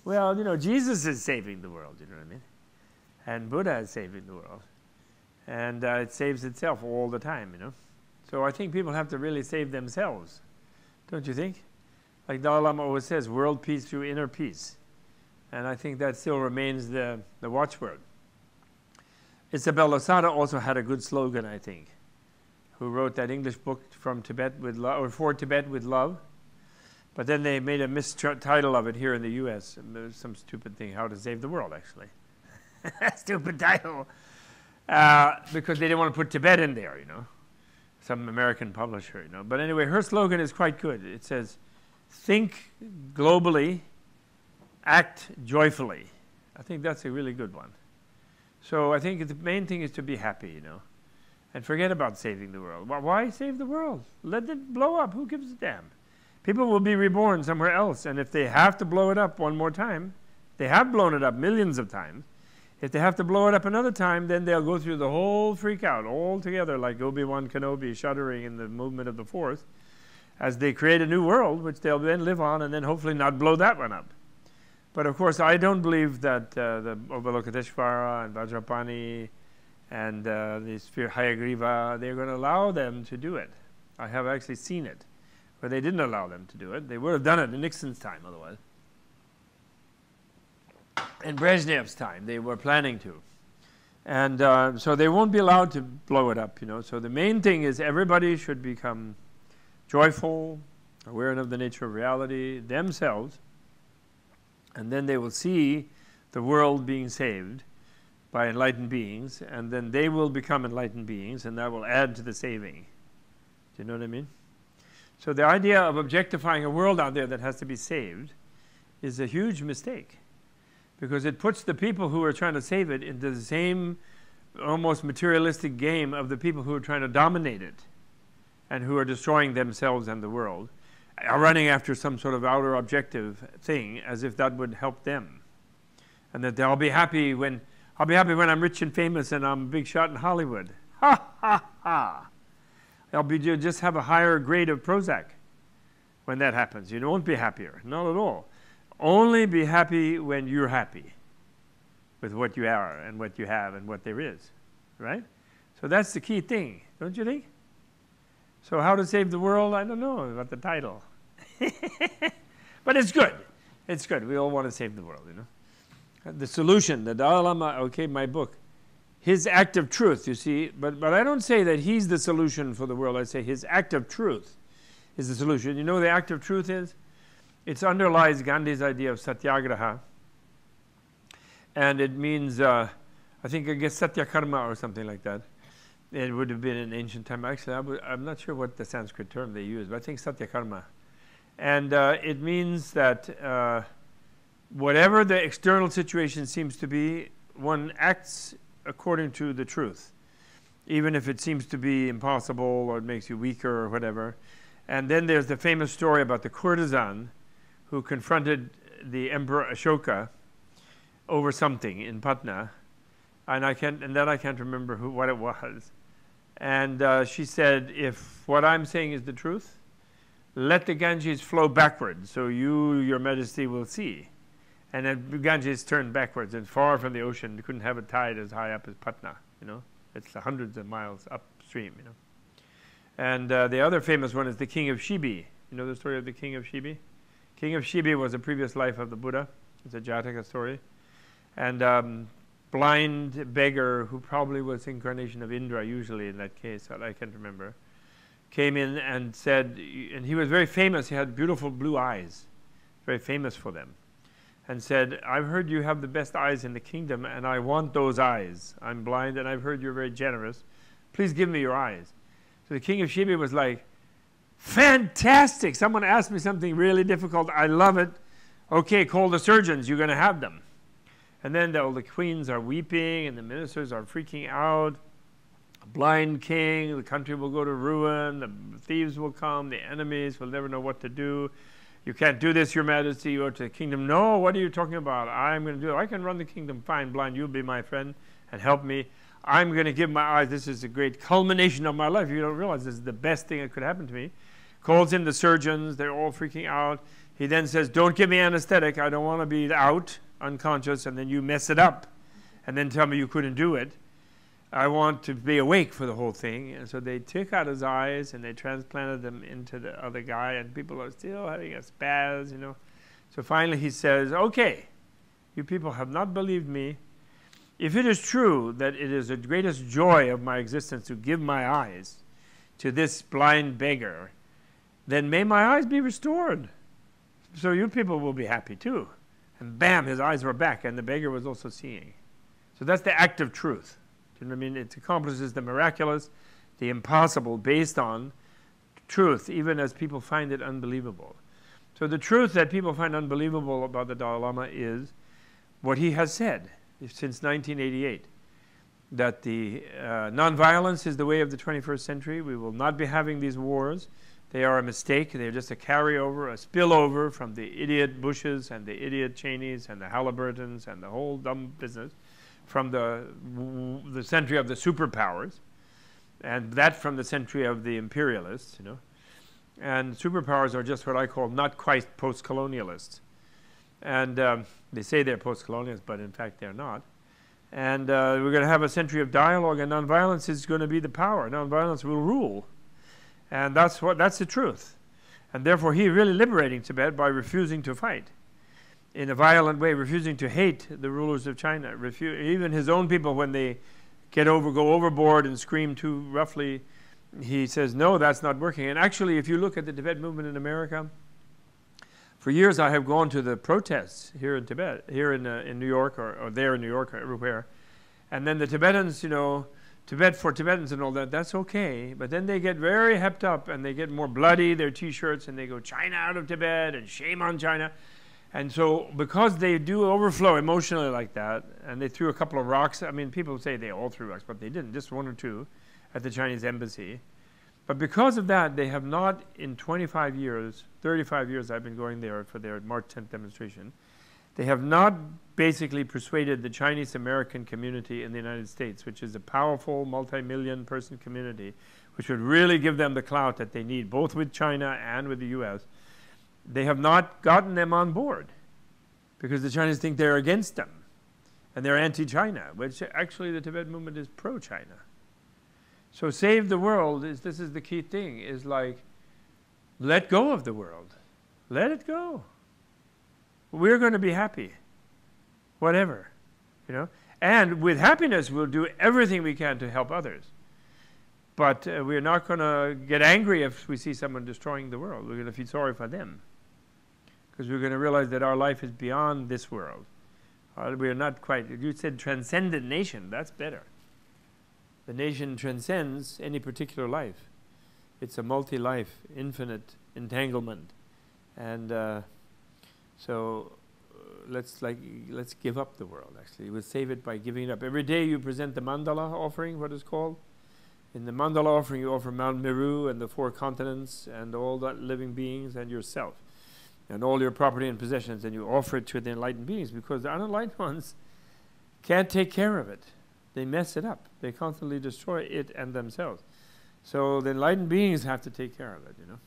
Well, you know, Jesus is saving the world, you know what I mean? And Buddha is saving the world. And it saves itself all the time, you know? So I think people have to really save themselves, don't you think? Like Dalai Lama always says, world peace through inner peace. And I think that still remains the watchword. Isabel Losada also had a good slogan, I think, who wrote that English book From Tibet with Love, or For Tibet with Love. But then they made a mistitle of it here in the U.S. Some stupid thing, How to Save the World, actually. Stupid title. Because they didn't want to put Tibet in there, you know. Some American publisher, you know. But anyway, her slogan is quite good. It says, think globally, act joyfully. I think that's a really good one. So I think the main thing is to be happy, you know, and forget about saving the world. Well, why save the world? Let it blow up. Who gives a damn? People will be reborn somewhere else, and if they have to blow it up one more time, they have blown it up millions of times. If they have to blow it up another time, then they'll go through the whole freak out all together, like Obi-Wan Kenobi shuddering in the movement of the Force, as they create a new world, which they'll then live on, and then hopefully not blow that one up. But of course, I don't believe that the Avalokiteshvara and Vajrapani and the sphere Hayagriva, they're going to allow them to do it. I have actually seen it, where they didn't allow them to do it. They would have done it in Nixon's time otherwise. In Brezhnev's time, they were planning to. And so they won't be allowed to blow it up, you know. So the main thing is everybody should become joyful, aware of the nature of reality themselves, and then they will see the world being saved by enlightened beings, and then they will become enlightened beings, and that will add to the saving. Do you know what I mean? So the idea of objectifying a world out there that has to be saved is a huge mistake, because it puts the people who are trying to save it into the same almost materialistic game of the people who are trying to dominate it and who are destroying themselves and the world, are running after some sort of outer objective thing as if that would help them. And that I'll be happy when I'm rich and famous and I'm a big shot in Hollywood. Ha ha ha. You'll just have a higher grade of Prozac when that happens. You won't be happier, not at all. Only be happy when you're happy with what you are and what you have and what there is, right? So that's the key thing, don't you think? So how to save the world? I don't know about the title. But it's good. It's good. We all want to save the world, you know. The solution, the Dalai Lama, okay, my book, his act of truth, you see, but I don't say that he's the solution for the world. I say his act of truth is the solution. You know what the act of truth is? It underlies Gandhi's idea of satyagraha, and it means, I guess satyakarma or something like that. It would have been in ancient time. Actually, I'm not sure what the Sanskrit term they use, but I think satyakarma. And it means that whatever the external situation seems to be, one acts according to the truth, even if it seems to be impossible or it makes you weaker or whatever. And then there's the famous story about the courtesan who confronted the Emperor Ashoka over something in Patna, and I can't remember what it was. And she said, if what I'm saying is the truth, let the Ganges flow backwards, so your majesty, will see. And then Ganges turned backwards and far from the ocean. You couldn't have a tide as high up as Patna, you know. It's hundreds of miles upstream, you know. And the other famous one is the King of Shibi. You know the story of the King of Shibi? King of Shibi was a previous life of the Buddha. It's a Jataka story. And blind beggar, who probably was incarnation of Indra usually in that case, I can't remember, came in and said, and he was very famous, he had beautiful blue eyes, very famous for them, and said, I've heard you have the best eyes in the kingdom, and I want those eyes. I'm blind, and I've heard you're very generous. Please give me your eyes. So the King of Shibi was like, fantastic! Someone asked me something really difficult. I love it. Okay, call the surgeons. You're going to have them. And then all the queens are weeping, and the ministers are freaking out. A blind king, the country will go to ruin, the thieves will come, the enemies will never know what to do. You can't do this, your majesty. You go to the kingdom. No, what are you talking about? I'm going to do it. I can run the kingdom fine, blind. You'll be my friend and help me. I'm going to give my eyes. This is a great culmination of my life. You don't realize this is the best thing that could happen to me. Calls in the surgeons. They're all freaking out. He then says, don't give me anesthetic. I don't want to be out, unconscious, and then you mess it up and then tell me you couldn't do it. I want to be awake for the whole thing. And so they took out his eyes and they transplanted them into the other guy, and people are still having a spaz, you know. So finally he says, okay, you people have not believed me. If it is true that it is the greatest joy of my existence to give my eyes to this blind beggar, then may my eyes be restored. So you people will be happy too. And bam, his eyes were back, and the beggar was also seeing. So that's the act of truth. Do you know what I mean? It accomplishes the miraculous, the impossible, based on truth, even as people find it unbelievable. So the truth that people find unbelievable about the Dalai Lama is what he has said since 1988, that the nonviolence is the way of the 21st century. We will not be having these wars. They are a mistake. They're just a carryover, a spillover from the idiot Bushes and the idiot Cheneys and the Halliburtons and the whole dumb business from the century of the superpowers, and that from the century of the imperialists, you know. And superpowers are just what I call not quite post-colonialists. And they say they're post-colonialists, but in fact they're not. And we're going to have a century of dialogue, and nonviolence is going to be the power. Nonviolence will rule. And that's the truth. And therefore he really liberating Tibet by refusing to fight in a violent way, refusing to hate the rulers of China. Even his own people, when they go overboard and scream too roughly, he says, no, that's not working. And actually, if you look at the Tibet movement in America, for years I have gone to the protests here in Tibet, here in New York, or there in New York, or everywhere. And then the Tibetans, you know, Tibet for Tibetans and all that, that's okay. But then they get very hepped up and they get more bloody, their T-shirts, and they go, China out of Tibet, and shame on China. And so because they do overflow emotionally like that, and they threw a couple of rocks, I mean, people say they all threw rocks, but they didn't, just one or two at the Chinese embassy. But because of that, they have not, in 25 years, 35 years I've been going there for their March 10th demonstration, they have not basically persuaded the Chinese American community in the United States, which is a powerful multi-million person community, which would really give them the clout that they need, both with China and with the US. They have not gotten them on board because the Chinese think they're against them and they're anti-China, which actually the Tibet movement is pro-China. So save the world, this is the key thing, is like, let go of the world. Let it go. We're going to be happy, whatever, you know. And with happiness, we'll do everything we can to help others. But we're not going to get angry if we see someone destroying the world. We're going to feel sorry for them, because we're going to realize that our life is beyond this world. We're not quite, you said transcendent nation, that's better. The nation transcends any particular life. It's a multi-life, infinite entanglement. And so let's give up the world, actually. We'll save it by giving it up. Every day you present the mandala offering, what it's called. In the mandala offering, you offer Mount Meru and the 4 continents and all the living beings and yourself and all your property and possessions, and you offer it to the enlightened beings, because the unenlightened ones can't take care of it. They mess it up. They constantly destroy it and themselves. So the enlightened beings have to take care of it, you know.